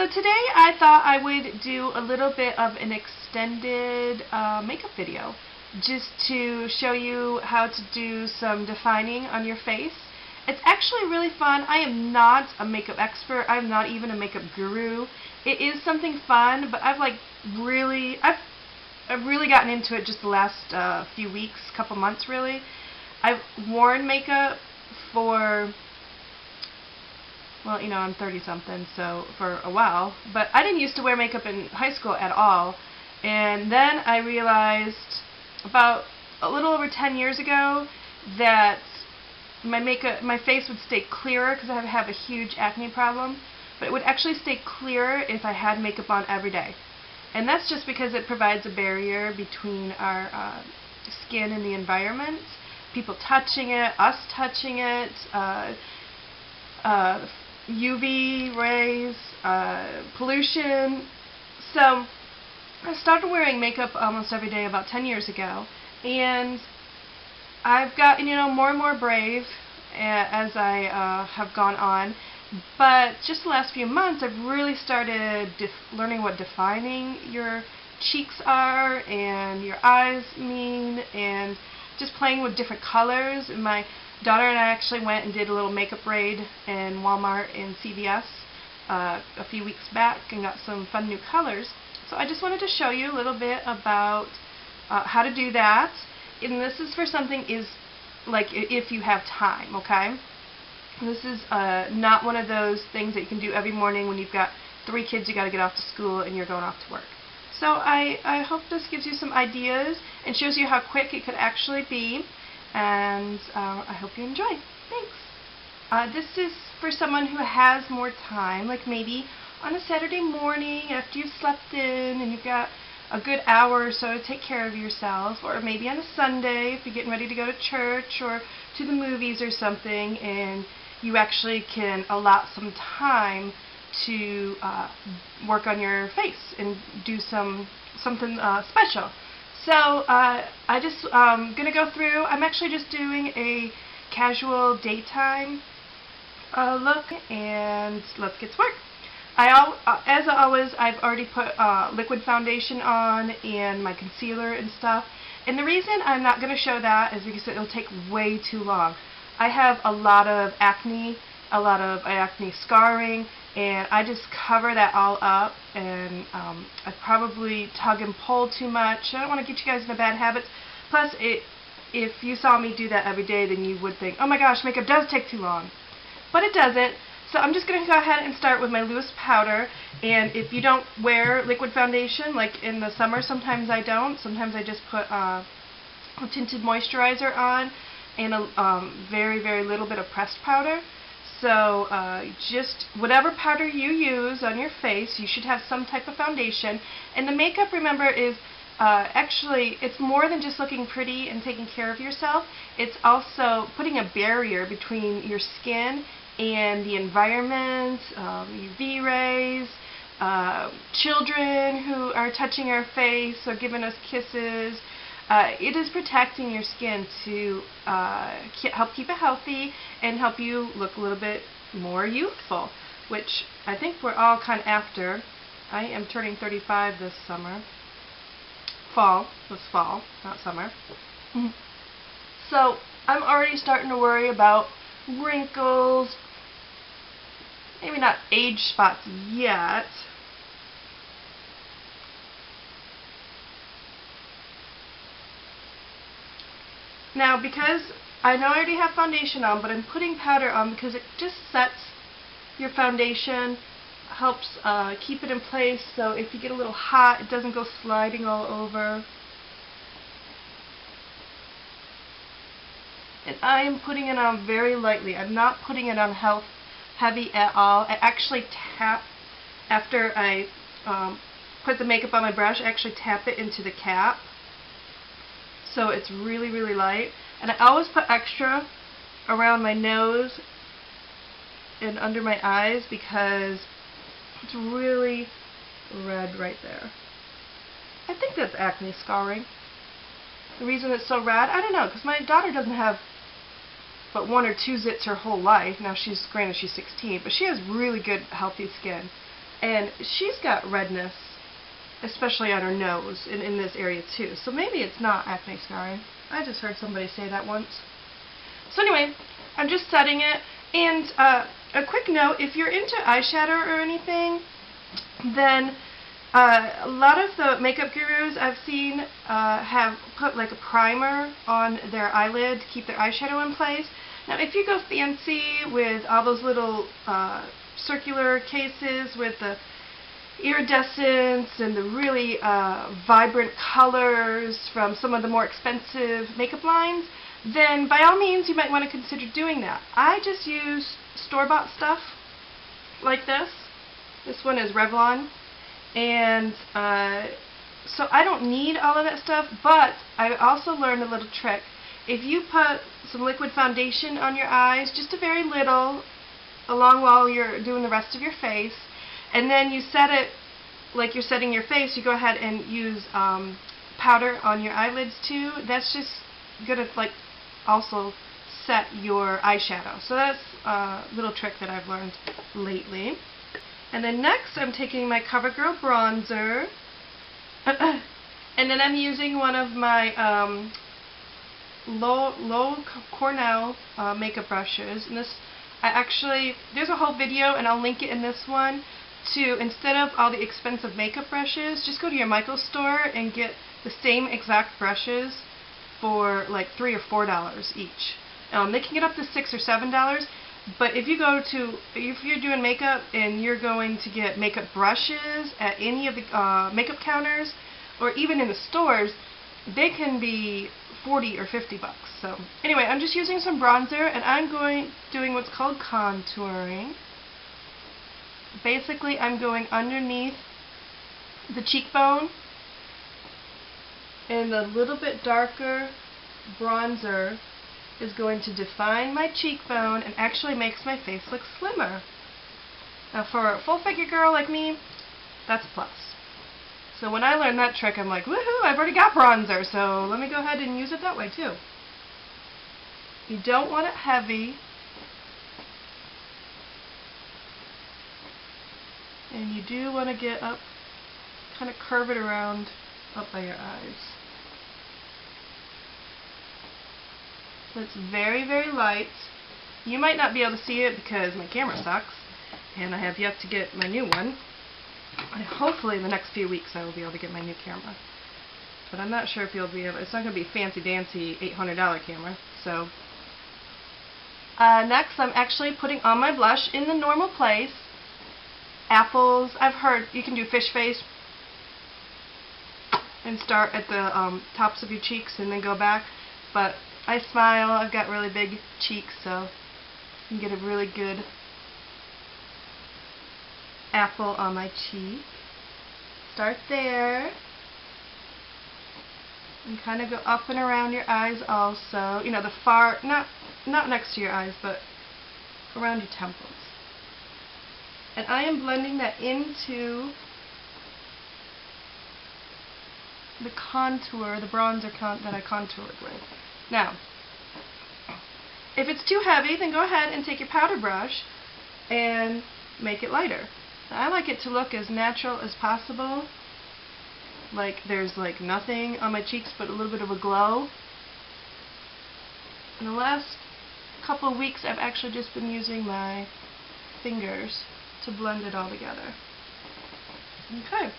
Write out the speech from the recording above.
So today I thought I would do a little bit of an extended makeup video just to show you how to do some defining on your face. It's actually really fun. I am not a makeup expert. I'm not even a makeup guru. It is something fun, but I've really gotten into it just the last few weeks, couple months really. I've worn makeup for, well, you know, I'm 30-something, so for a while. But I didn't used to wear makeup in high school at all. And then I realized about a little over 10 years ago that my face would stay clearer because I have a huge acne problem. But it would actually stay clearer if I had makeup on every day. And that's just because it provides a barrier between our skin and the environment. People touching it, us touching it, UV rays, pollution. So I started wearing makeup almost every day about 10 years ago, and I've gotten, you know, more and more brave as I have gone on. But just the last few months, I've really started learning what defining your cheeks are and your eyes mean, and just playing with different colors. And my daughter and I actually went and did a little makeup raid in Walmart and CVS a few weeks back and got some fun new colors. So I just wanted to show you a little bit about how to do that. And this is for something like if you have time, okay? This is not one of those things that you can do every morning when you've got 3 kids you got to get off to school and you're going off to work. So I hope this gives you some ideas and shows you how quick it could actually be. And I hope you enjoy. Thanks. This is for someone who has more time, like maybe on a Saturday morning after you've slept in and you've got a good hour or so to take care of yourself, or maybe on a Sunday if you're getting ready to go to church or to the movies or something, and you actually can allot some time to work on your face and do something special. So I just going to go through. I'm actually just doing a casual daytime look, and let's get to work. As always, I've already put liquid foundation on and my concealer and stuff. And the reason I'm not going to show that is because it'll take way too long. I have a lot of acne scarring, and I just cover that all up, and I probably tug and pull too much. I don't want to get you guys into bad habits. Plus, if you saw me do that every day, then you would think, oh my gosh, makeup does take too long. But it doesn't. So I'm just going to go ahead and start with my loose powder. And if you don't wear liquid foundation, like in the summer, sometimes I don't. Sometimes I just put a tinted moisturizer on and a very, very little bit of pressed powder. So just whatever powder you use on your face, you should have some type of foundation. And the makeup, remember, is actually, it's more than just looking pretty and taking care of yourself. It's also putting a barrier between your skin and the environment, UV rays, children who are touching our face or giving us kisses. It is protecting your skin to help keep it healthy and help you look a little bit more youthful, which I think we're all kind of after. I am turning 35 this summer. Fall. This fall, not summer. So I'm already starting to worry about wrinkles. Maybe not age spots yet. Now, because I know I already have foundation on, but I'm putting powder on because it just sets your foundation, helps keep it in place, so if you get a little hot, it doesn't go sliding all over. And I am putting it on very lightly. I'm not putting it on heavy at all. I actually tap, after I put the makeup on my brush, I actually tap it into the cap. So it's really, really light. And I always put extra around my nose and under my eyes because it's really red right there. I think that's acne scarring. The reason it's so red, I don't know, because my daughter doesn't have but 1 or 2 zits her whole life. Now granted she's 16, but she has really good healthy skin. And she's got redness, especially on her nose and in this area too. So maybe it's not acne scarring. I just heard somebody say that once. So anyway, I'm just setting it. And a quick note, if you're into eyeshadow or anything, then a lot of the makeup gurus I've seen have put like a primer on their eyelid to keep their eyeshadow in place. Now if you go fancy with all those little circular cases with the iridescence and the really vibrant colors from some of the more expensive makeup lines, then by all means you might want to consider doing that. I just use store-bought stuff like this. This one is Revlon, and so I don't need all of that stuff, but I also learned a little trick. If you put some liquid foundation on your eyes, just a very little, along while you're doing the rest of your face, and then you set it like you're setting your face, you go ahead and use powder on your eyelids too. That's just going to like also set your eyeshadow. So that's a little trick that I've learned lately. And then next I'm taking my CoverGirl bronzer and then I'm using one of my low Cornell makeup brushes. And this, there's a whole video and I'll link it in this one, to instead of all the expensive makeup brushes, just go to your Michaels store and get the same exact brushes for like $3 or $4 each. They can get up to $6 or $7, but if you're doing makeup and you're going to get makeup brushes at any of the makeup counters or even in the stores, they can be $40 or $50. So anyway, I'm just using some bronzer and I'm doing what's called contouring. Basically, I'm going underneath the cheekbone, and the little bit darker bronzer is going to define my cheekbone and actually makes my face look slimmer. Now for a full figure girl like me, that's a plus. So when I learned that trick, I'm like, woohoo, I've already got bronzer, so let me go ahead and use it that way too. You don't want it heavy, and you do want to get up, kind of curve it around up by your eyes. So it's very, very light. You might not be able to see it because my camera sucks, and I have yet to get my new one. And hopefully in the next few weeks I will be able to get my new camera. But I'm not sure if you'll be able, it's not going to be a fancy-dancy $800 camera. So next I'm actually putting on my blush in the normal place. Apples, I've heard you can do fish face and start at the tops of your cheeks and then go back, but I smile, I've got really big cheeks, so you can get a really good apple on my cheek. Start there and kind of go up and around your eyes also, you know, the far, not next to your eyes, but around your temples. And I am blending that into the contour, the bronzer that I contoured with. Now, if it's too heavy, then go ahead and take your powder brush and make it lighter. Now, I like it to look as natural as possible, like there's like nothing on my cheeks but a little bit of a glow. In the last couple of weeks, I've actually just been using my fingers to blend it all together. Okay.